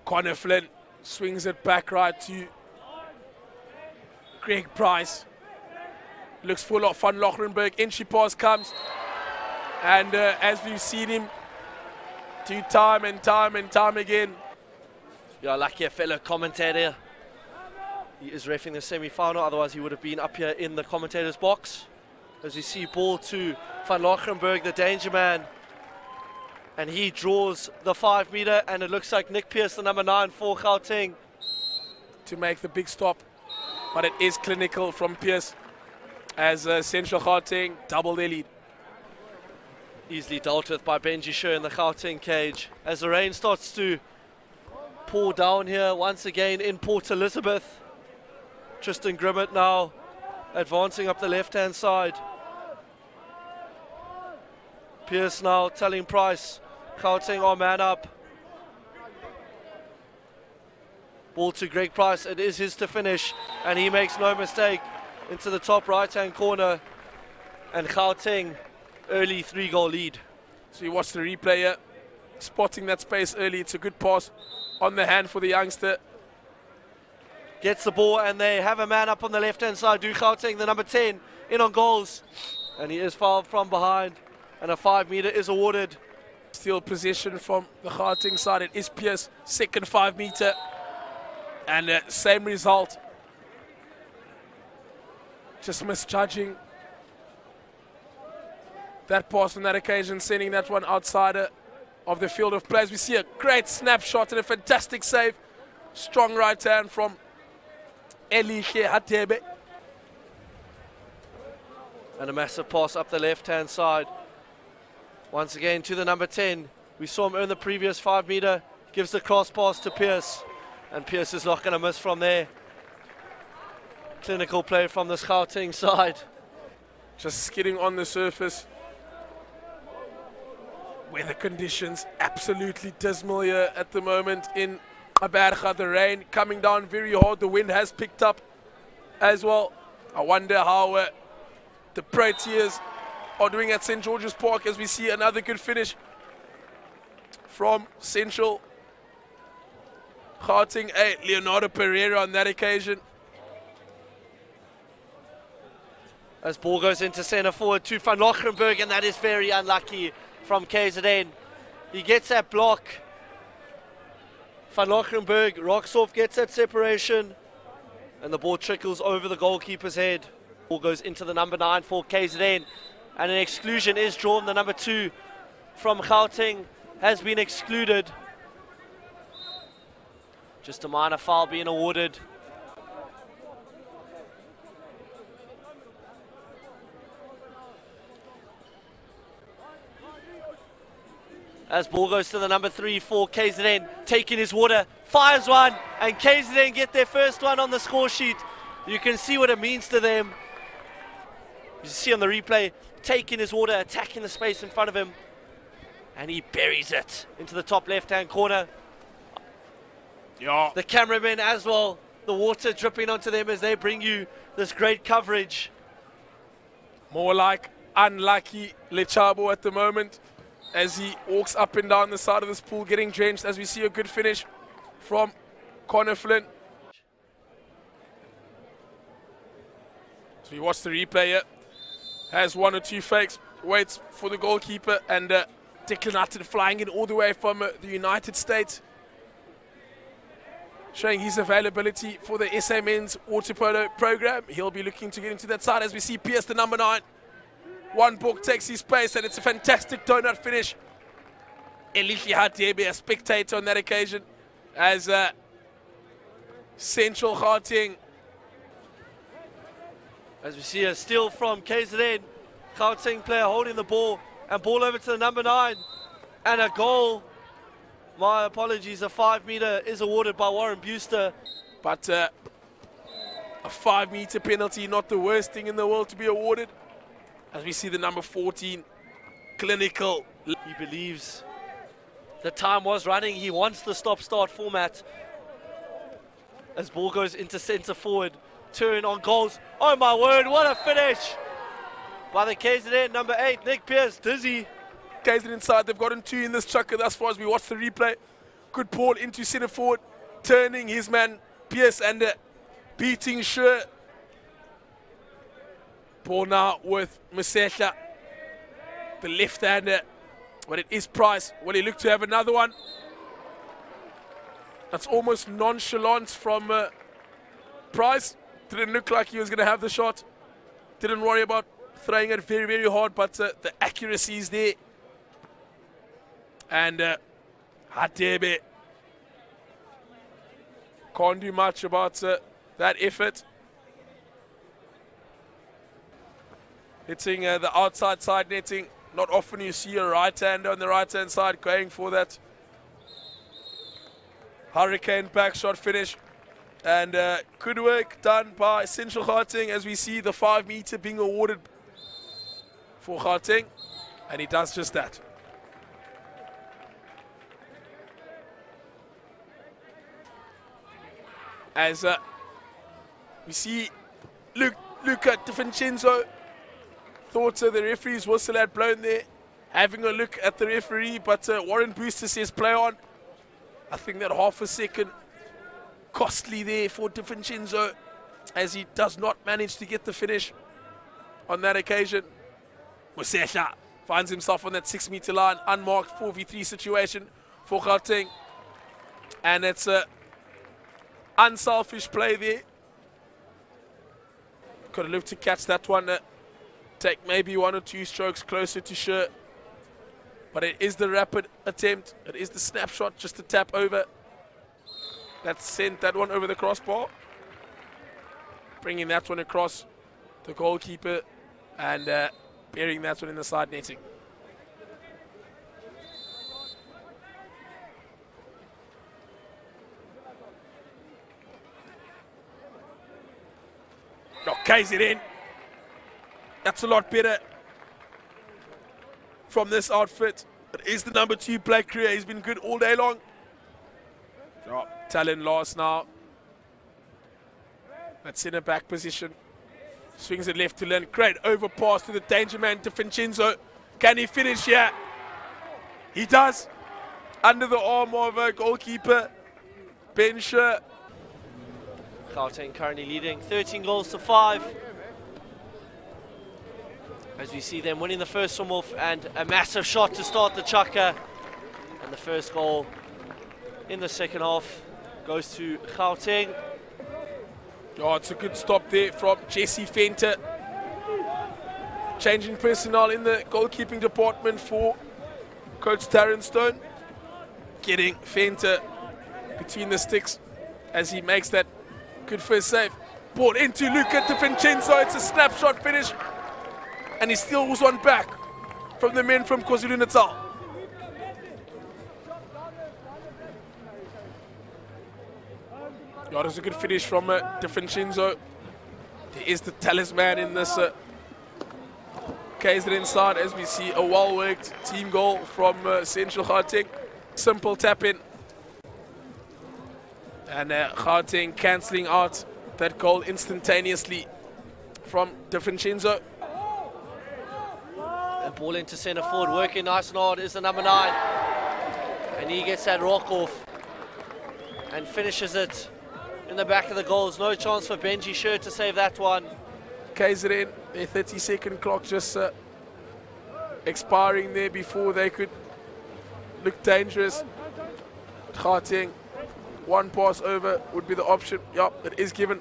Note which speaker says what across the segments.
Speaker 1: Connor Flynn swings it back right to Greg Price. Looks full of Van Lochrenberg. Entry pass comes. And as we've seen him do time and time again.
Speaker 2: Yeah, lucky a fellow commentator. He is reffing the semi-final, otherwise he would have been up here in the commentator's box. As you see, ball to Van Lochrenberg, the danger man. And he draws the 5 meter, and it looks like Nick Pearce, the number 9 for Gauteng,
Speaker 1: to make the big stop. But it is clinical from Pearce as Central Gauteng double their lead.
Speaker 2: Easily dealt with by Benji Sher in the Gauteng cage. As the rain starts to pour down here once again in Port Elizabeth. Tristan Grimmett now advancing up the left-hand side. Pearce now telling Price, Gauteng are man up. Ball to Greg Price, it is his to finish, and he makes no mistake into the top right-hand corner, and Gauteng early 3-goal lead.
Speaker 1: So you watch the replay here, spotting that space early. It's a good pass on the hand for the youngster.
Speaker 2: Gets the ball, and they have a man up on the left-hand side. Do Gauteng, the number 10, in on goals, and he is fouled from behind, and a 5 meter is awarded.
Speaker 1: Still possession from the Gauteng side. It is Pearce, second 5 meter, and same result. Just misjudging that pass on that occasion, sending that one outside of the field of play. As we see a great snapshot and a fantastic save. Strong right hand from Elishe Hatebe.
Speaker 2: And a massive pass up the left-hand side. Once again to the number 10. We saw him earn the previous 5 meter. Gives the cross pass to Pearce. And Pearce is not going to miss from there. Clinical play from this Gauteng side.
Speaker 1: Just skidding on the surface. Weather conditions absolutely dismal here at the moment in Aberga. The rain coming down very hard. The wind has picked up as well. I wonder how the Proteas are doing at St. George's Park, as we see another good finish from Central Gauteng. Leonardo Pereira on that occasion.
Speaker 2: As ball goes into centre forward to Van Lochrenberg, and that is very unlucky from KZN. He gets that block. Van Lochrenberg rocks off, gets that separation, and the ball trickles over the goalkeeper's head. Ball goes into the number 9 for KZN, and an exclusion is drawn. The number 2 from Gauteng has been excluded. Just a minor foul being awarded. As ball goes to the number 3 for KZN, taking his water, fires one, and KZN get their first one on the score sheet. You can see what it means to them. You see on the replay, taking his water, attacking the space in front of him, and he buries it into the top left-hand corner.
Speaker 1: Yeah.
Speaker 2: The cameramen as well, the water dripping onto them as they bring you this great coverage.
Speaker 1: More like unlucky Lechabo at the moment, as he walks up and down the side of this pool getting drenched, as we see a good finish from Connor Flynn. So we watch the replay here. Has 1 or 2 fakes, waits for the goalkeeper, and Declan Hutton flying in all the way from the United States, showing his availability for the SA Men's Water Polo program. He'll be looking to get into that side, as we see Pearce, the number 9. One book takes his place, and it's a fantastic donut finish. Elishe Hatebe, a spectator on that occasion, as Central Gauteng.
Speaker 2: As we see a steal from KZN, Gauteng player holding the ball, and ball over to the number 9, and a goal. My apologies, a 5 meter is awarded by Warren Buster.
Speaker 1: But a 5 meter penalty, not the worst thing in the world to be awarded. As we see the number 14, clinical.
Speaker 2: He believes the time was running. He wants the stop-start format. As ball goes into centre forward, turn on goals. Oh my word, what a finish by the KZN number 8, Nick Pearce, dizzy.
Speaker 1: KZN inside, they've gotten 2 in this chucker thus far as we watch the replay. Good ball into centre forward, turning his man Pierce and beating Sure. Ball now with Mosehla, the left-hander, but it is Price. Will he look to have another one? That's almost nonchalant from Price. Didn't look like he was going to have the shot. Didn't worry about throwing it very, very hard, but the accuracy is there. And Hadebe can't do much about that effort. Hitting the outside side netting. Not often you see a right-hander on the right-hand side going for that hurricane back shot finish. And good work done by Central Gauteng as we see the 5 meter being awarded for Gauteng. And he does just that. As we see Luca Di Vincenzo. Thought the referee's whistle had blown there. Having a look at the referee, but Warren Booster says play on. I think that half a second costly there for Di Vincenzo as he does not manage to get the finish on that occasion. Mosehla finds himself on that 6 meter line, unmarked 4v3 situation for Gauteng. And it's a unselfish play there. Could have looked to catch that one. Take maybe 1 or 2 strokes closer to Sure. But it is the rapid attempt. It is the snapshot just to tap over. That sent that one over the crossbar. Bringing that one across the goalkeeper and burying that one in the side netting. Oh, KZN. That's a lot better from this outfit. It is the number 2 Black Crew. He's been good all day long. Oh, Talon lost now. That's in a back position. Swings it left to Lynn. Great overpass to the danger man, Di Vincenzo. Can he finish here? He does. Under the arm of a goalkeeper, Ben Sure.
Speaker 2: Gauteng currently leading 13 goals to 5. As we see them winning the first swim-off and a massive shot to start the chukker. And the first goal in the second half goes to Gauteng.
Speaker 1: Oh, it's a good stop there from Jesse Venter. Changing personnel in the goalkeeping department for Coach Darren Stone. Getting Venter between the sticks as he makes that good first save. Ball into Luca Di Vincenzo. It's a snapshot finish. And he still was one back from the men from KwaZulu-Natal. That was a good finish from Di Vincenzo. There is the talisman in this KZN side as we see a well-worked team goal from Central Gauteng. Simple tap in. And Gauteng cancelling out that goal instantaneously from Di Vincenzo.
Speaker 2: And ball into centre forward, working nice and hard is the number 9. And he gets that rock off and finishes it in the back of the goals. No chance for Benji Sure to save that one.
Speaker 1: KZN, their 30-second clock just expiring there before they could look dangerous. Gauteng, one pass over would be the option. Yup, it is given.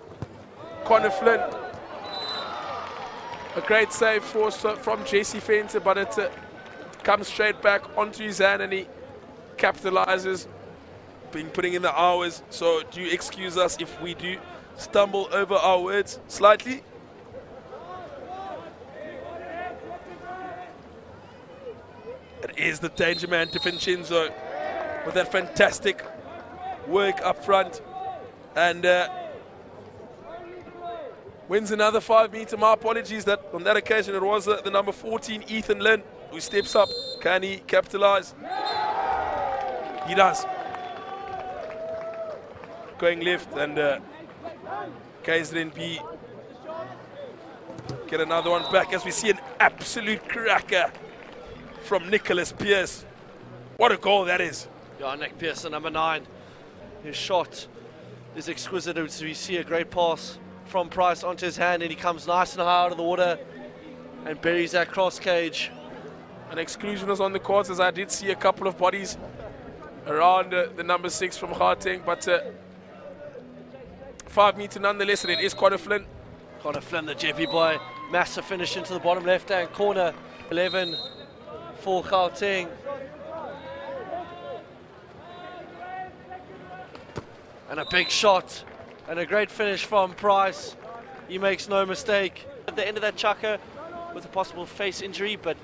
Speaker 1: Connor Flynn. A great save from Jesse Venter, but it comes straight back onto his hand and he capitalizes, been putting in the hours. So do excuse us if we do stumble over our words slightly. It is the danger man, Di Vincenzo, with that fantastic work up front. And wins another 5 meter. My apologies that on that occasion it was the number 14, Ethan Lynn, who steps up. Can he capitalize? He does. Going left and KZN B get another one back as we see an absolute cracker from Nicholas Pierce. What a goal that is.
Speaker 2: Yeah, Nick Pearson, number 9. His shot is exquisite. So we see a great pass from Price onto his hand, and he comes nice and high out of the water and buries that cross cage.
Speaker 1: An exclusion was on the court, as I did see a couple of bodies around the number 6 from Gauteng, but 5 meter nonetheless, and it is Connor Flynn.
Speaker 2: Connor Flynn, the Jeppy boy, massive finish into the bottom left-hand corner. 11 for Gauteng. And a big shot and a great finish from Price. He makes no mistake. At the end of that chucker with a possible face injury, but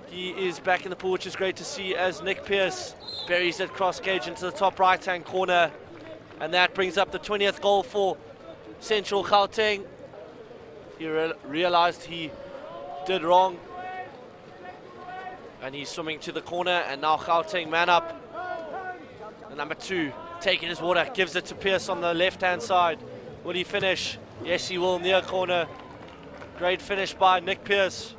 Speaker 2: he is back in the pool, which is great to see, as Nick Pearce buries that cross cage into the top right-hand corner. And that brings up the 20th goal for Central Gauteng. He realized he did wrong, and he's swimming to the corner, and now Gauteng man up. The number 2 taking his water, gives it to Pearce on the left-hand side. Will he finish? Yes, he will, near corner. Great finish by Nick Pearce.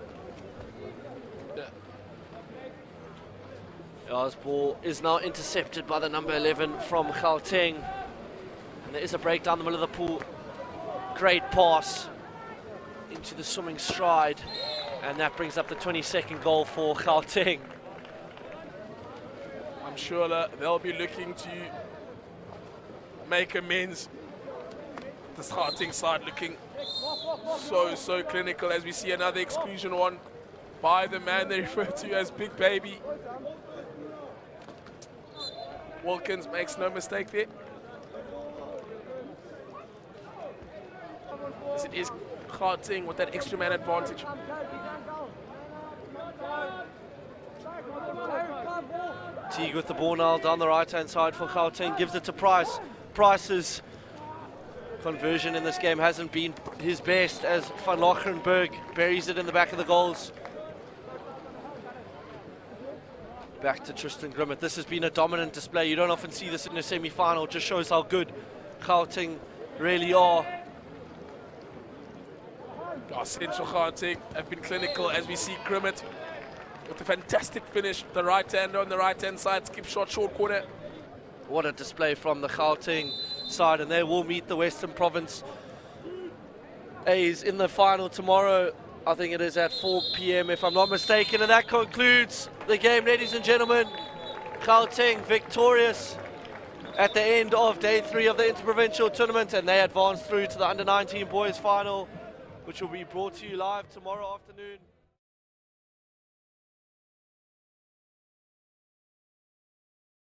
Speaker 2: This ball is now intercepted by the number 11 from Gauteng. And there is a break down the middle of the pool. Great pass into the swimming stride. And that brings up the 22nd goal for Gauteng.
Speaker 1: I'm sure they'll be looking to make amends. This Gauteng side looking so clinical, as we see another exclusion one by the man they refer to as Big Baby. Wilkins makes no mistake there. As it is Gauteng with that extra man advantage.
Speaker 2: Teague with the ball now down the right-hand side for Gauteng, gives it to Price. Price's conversion in this game hasn't been his best, as Van Locherenberg buries it in the back of the goals. Back to Tristan Grimmett. This has been a dominant display. You don't often see this in a semi-final. Just shows how good Gauteng really are.
Speaker 1: Central Gauteng have been clinical, as we see Grimmett with a fantastic finish. The right-hander on the right-hand side, skip shot, short corner.
Speaker 2: What a display from the Gauteng side, and they will meet the Western Province A's in the final tomorrow. I think it is at 4 p.m. if I'm not mistaken, and that concludes the game, ladies and gentlemen. Gauteng victorious at the end of day 3 of the Interprovincial Tournament, and they advance through to the Under-19 Boys Final, which will be brought to you live tomorrow afternoon.